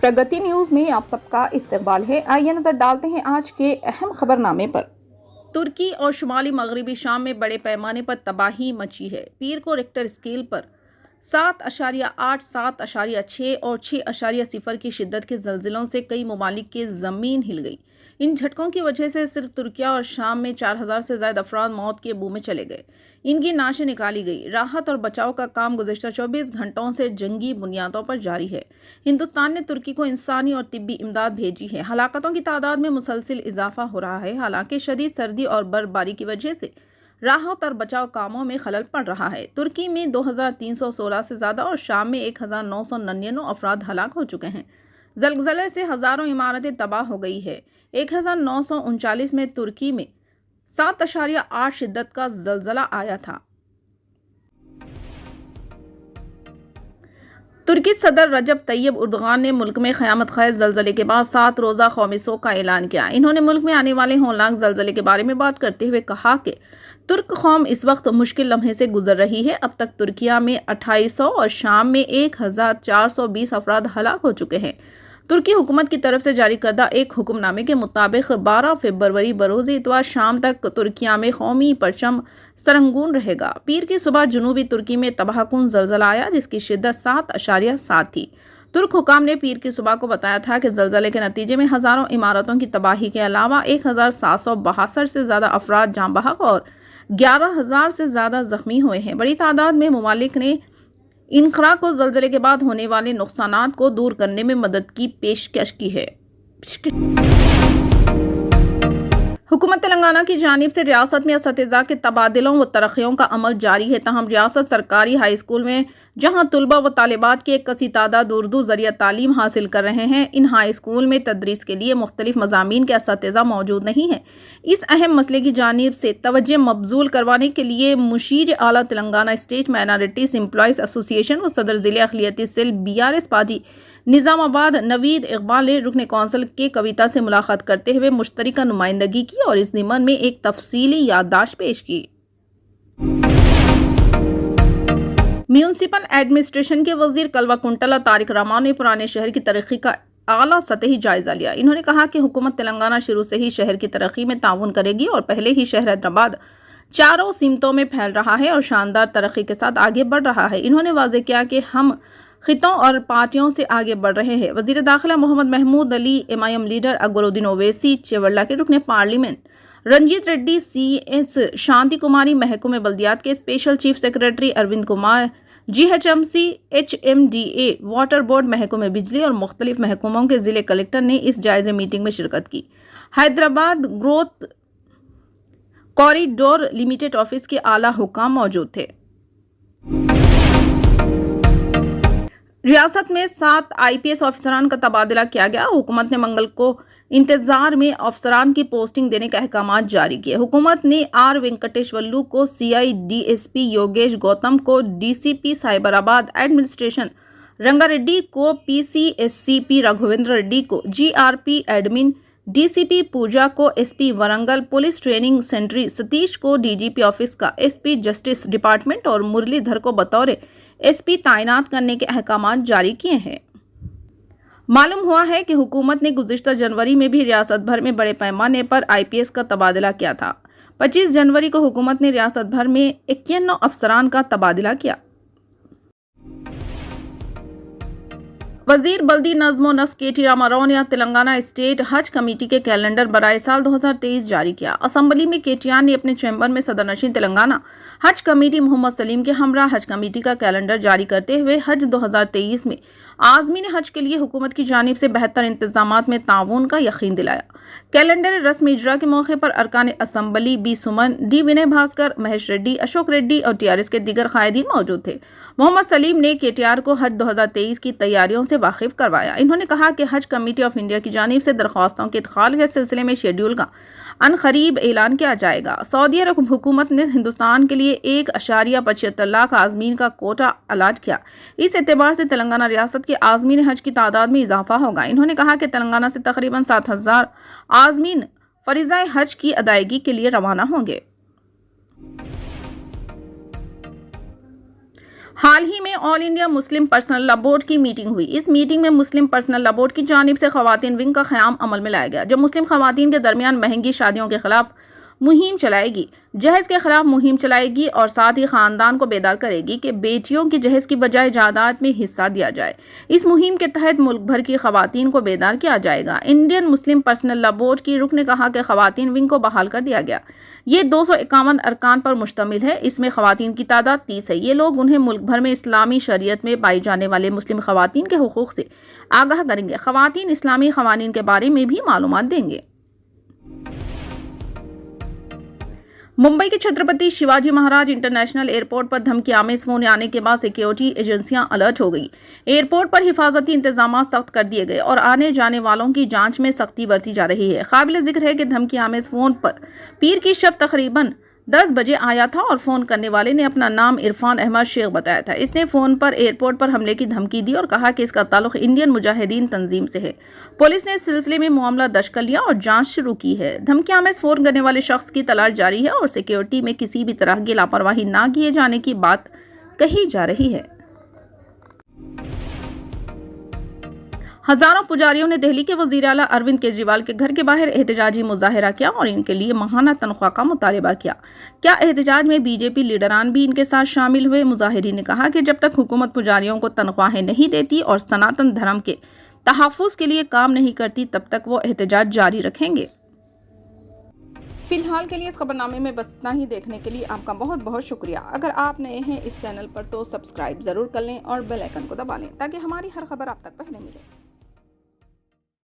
प्रगति news में आप सबका इस्तकबाल है। आइए नजर डालते हैं आज के अहम खबरनामे पर। तुर्की और शुमाली मगरबी शाम में बड़े पैमाने पर तबाही मची है। पीर को रिक्टर स्केल पर 7.8, 7.6 और 6.0 की शिद्दत के ज़लज़लों से कई ममालिक की ज़मीन हिल गई। इन झटकों की वजह से सिर्फ तुर्किया और शाम में 4000 से ज़्यादा अफराद मौत के मुंह में चले गए। इनकी नाशें निकाली गई। राहत और बचाव का काम गुज़िश्ता 24 घंटों से जंगी बुनियादों पर जारी है। हिंदुस्तान ने तुर्की को इंसानी और तिब्बी इमदाद भेजी है। हलाकतों की तादाद में मुसलसिल इजाफा हो रहा है। हालांकि शदीद सर्दी और बर्फबारी की वजह से राहत और बचाव कामों में खलल पड़ रहा है। तुर्की में 2316 से ज़्यादा और शाम में 1999 अफराद हलाक हो चुके हैं। ज़लज़ले से हज़ारों इमारतें तबाह हो गई है। 1939 में तुर्की में 7.8 शिद्दत का ज़लज़ला आया था। तुर्की सदर रजब तैयब उर्दगान ने मुल्क में क़यामत ख़ेज़ ज़लज़ले के बाद 7 रोज़ा कौमी शोक का ऐलान किया। इन्होंने मुल्क में आने वाले होलनाक ज़लज़ले के बारे में बात करते हुए कहा कि तुर्क कौम इस वक्त मुश्किल लम्हे से गुजर रही है। अब तक तुर्किया में 2800 और शाम में 1420 अफराद हलाक हो चुके हैं। तुर्की हुकूमत की तरफ से जारी करदा एक हुक्मनामे के मुताबिक 12 फरवरी बरोज़ इतवार शाम तक तुर्किया में कौमी परचम सरंगून रहेगा। पीर की सुबह जनूबी तुर्की में तबाहकुन ज़लज़ला आया जिसकी शिद्दत 7.7 थी। तुर्क हुकाम ने पीर की सुबह को बताया था कि ज़लज़ले के नतीजे में हज़ारों इमारतों की तबाही के अलावा 1762 से ज़्यादा अफराद जाँ बहक और 11,000 से ज़्यादा ज़ख्मी हुए हैं। बड़ी तादाद में ममालिक ने इनकरा को ज़लज़ले के बाद होने वाले नुकसानात को दूर करने में मदद की पेशकश की है। हुकूमत तेलंगाना की जानिब से रियासत में असतिज़ा के तबादलों व तरक्कियों का अमल जारी है। तहम रियासत सरकारी हाई स्कूल में जहां तुलबा व तालिबात की एक कसी तादाद उर्दू ज़रिया तालीम हासिल कर रहे हैं, इन हाई स्कूल में तदरीस के लिए मुख्तलिफ मज़ामीन के असतिज़ा मौजूद नहीं है। इस अहम मसले की जानिब से तवज्जो मबजूल करवाने के लिए मुशीर आला Telangana state minorities employees association व सदर ज़िले अक़लियती cell BRS party Nizamabad Naveed Iqbal ने रुकन कौंसिल के कविता से मुलाकात करते हुए मुश्तरका नुमाइंदगी की और इस ज़िमन में एक तफसीली याददाश्त पेश की। म्यूनसिपल एडमिनिस्ट्रेशन के वजीर कलवा कुंटला तारिक रमान ने पुराने शहर की तरक्की का आला सतही जायजा लिया। इन्होंने कहा कि हुकूमत तेलंगाना शुरू से ही शहर की तरक्की में ताउन करेगी और पहले ही शहर हैदराबाद चारों सिमतों में फैल रहा है और शानदार तरक्की के साथ आगे बढ़ रहा है। इन्होंने वाज़ेह किया कि हम खितों और पार्टियों से आगे बढ़ रहे हैं। वज़ीर दाखिला मोहम्मद महमूद अली, MIM लीडर अकबरुद्दीन ओवैसी, चेवल्ला के रुकने पार्लियामेंट रंजीत रेड्डी, CS शांति कुमारी, महकमे बल्दियात के special chief secretary Arvind Kumar, GHMC, HMDA, water board, महकमे बिजली और मुख्तलिफ महकमों के ज़िले कलेक्टर ने इस जायज़े मीटिंग में शिरकत की। Hyderabad growth corridor limited office के आला हुकाम मौजूद थे। रियासत में 7 IPS अफसरान का तबादला किया गया। हुकूमत ने मंगल को इंतजार में अफसरान की पोस्टिंग देने के अहकामात जारी किए। हुकूमत ने R वेंकटेश्वरलू को CI DSP, योगेश गौतम को DCP साइबराबाद एडमिनिस्ट्रेशन, रंगारेड्डी को PCSCP, राघवेंद्र रेड्डी को GRP एडमिन, DCP पूजा को SP Warangal, police training centre Satish को DGP ऑफिस का SP जस्टिस डिपार्टमेंट और मुरलीधर को बतौर SP तैनात करने के अहकामात जारी किए हैं। मालूम हुआ है कि हुकूमत ने गुज़िश्ता जनवरी में भी रियासत भर में बड़े पैमाने पर IPS का तबादला किया था। 25 जनवरी को हुकूमत ने रियासत भर में 91 अफसरान का तबादला किया। वजीर बल्दी नज़्म नस्क KT रामाराव ने तेलंगाना स्टेट हज कमेटी के कैलेंडर बराए साल 2023 जारी किया। असम्बली में KTR ने अपने चैम्बर में सदरनशीन तेलंगाना हज कमेटी मोहम्मद सलीम के हमरा हज कमेटी का कैलेंडर जारी करते हुए हज 2023 में आज़मीन हज के लिए हुकूमत की जानिब से बेहतर इंतजामात में ताउन का यकीन दिलाया। कैलेंडर रस्म इजरा के मौके पर अरकान असम्बली B सुमन, D विनय भास्कर, महेश रेड्डी, अशोक रेड्डी और TRS के दीगर कायदीन मौजूद थे। मोहम्मद सलीम ने KTR को हज 2023 की तैयारियों से वाकिफ करवाया। इन्होंने कहा कि हज कमेटी ऑफ इंडिया की जानिब से दरख्वास्तों के इदखाल के सिलसिले में शेड्यूल का अनकरीब ऐलान किया जाएगा। सऊदी अरब हुकूमत ने हिंदुस्तान के लिए 1.75 लाख आज़मीन का कोटा अलाट किया। इस एतबार से तेलंगाना रियासत के आज़मीन हज की तादाद में इजाफा होगा। इन्होंने कहा कि तेलंगाना से तकरीबन 7,000 आज़मीन फरीज़ाए हज की अदायगी के लिए रवाना होंगे। हाल ही में all India Muslim personal law board की मीटिंग हुई। इस मीटिंग में मुस्लिम पर्सनल लॉ बोर्ड की जानिब से खवातीन विंग का क़याम अमल में लाया गया, जो मुस्लिम खवातीन के दरमियान महंगी शादियों के खिलाफ मुहिम चलाएगी, जहेज़ के खिलाफ मुहिम चलाएगी और साथ ही ख़ानदान को बेदार करेगी कि बेटियों की जहेज़ की बजाय जायदाद में हिस्सा दिया जाए। इस मुहिम के तहत मुल्क भर की खवातीन को बेदार किया जाएगा। Indian Muslim personal law board की रुकन ने कहा कि खवातीन विंग को बहाल कर दिया गया। ये 251 अरकान पर मुश्तमिल है। इसमें खवातीन की तादाद 30 है। ये लोग उन्हें मुल्क भर में इस्लामी शरीयत में पाई जाने वाले मुस्लिम खवातीन के हुकूक से आगाह करेंगे। खवातीन इस्लामी क़वानीन के बारे में भी मालूमात देंगे। मुंबई के छत्रपति शिवाजी महाराज इंटरनेशनल एयरपोर्ट पर धमकी आमेज फोन आने के बाद सिक्योरिटी एजेंसियां अलर्ट हो गई। एयरपोर्ट पर हिफाजती इंतजाम सख्त कर दिए गए और आने जाने वालों की जांच में सख्ती बरती जा रही है। काबिल जिक्र है कि धमकी आमेज फोन पर पीर की शब तकरीबन 10 बजे आया था और फोन करने वाले ने अपना नाम इरफान अहमद शेख बताया था। इसने फोन पर एयरपोर्ट पर हमले की धमकी दी और कहा कि इसका ताल्लुक इंडियन मुजाहिदीन तंजीम से है। पुलिस ने इस सिलसिले में मामला दर्ज कर लिया और जांच शुरू की है। धमकी आमेज फोन करने वाले शख्स की तलाश जारी है और सिक्योरिटी में किसी भी तरह की लापरवाही ना किए जाने की बात कही जा रही है। हजारों पुजारियों ने दिल्ली के वजीर आला अरविंद केजरीवाल के घर के बाहर एहतजाजी मुजाहिरा किया और इनके लिए माहाना तनख्वाह का मुतालबा किया। क्या एहतजाज में बीजेपी लीडरान भी इनके साथ शामिल हुए? मुजाहिरीन ने कहा कि जब तक हुकूमत पुजारियों को तनख्वाहें नहीं देती और सनातन धर्म के तहफ़्फ़ुज़ के लिए काम नहीं करती, तब तक वो एहतजाज जारी रखेंगे। फिलहाल के लिए इस खबरनामे में बस इतना ही। देखने के लिए आपका बहुत बहुत शुक्रिया। अगर आप नए हैं इस चैनल पर तो सब्सक्राइब ज़रूर कर लें और बेल आइकन को दबा लें ताकि हमारी हर खबर आप तक पहले मिले।